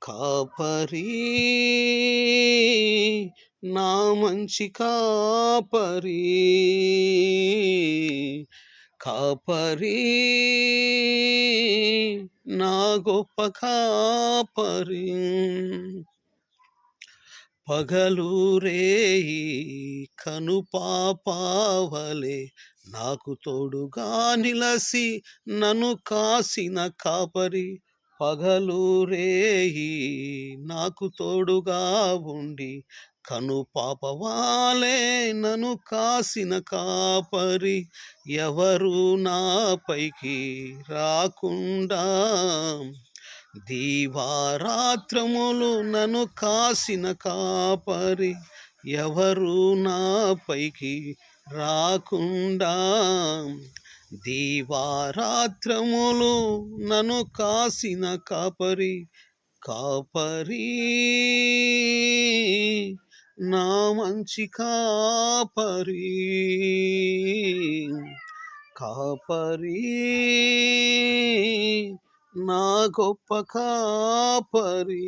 కాపరి నా మంచి కాపరి, కాపరి నా గొప్ప కాపరి. పగలు రేయి కనుపాపవలె నాకు తోడుగా నిలసి నన్ను కాసిన కాపరి. పగలు రేయి నాకు తోడుగా ఉండి కనుపాపవాలే నన్ను కాసిన కాపరి. ఎవరు నాపైకి రాకుండా దీవారాత్రములు నన్ను కాసిన కాపరి. ఎవరు నాపైకి రాకుండా దీవారాత్రములు నన్ను కాసిన కాపరి. కాపరి నా మంచి కాపరి, కాపరి నా గొప్ప కాపరి.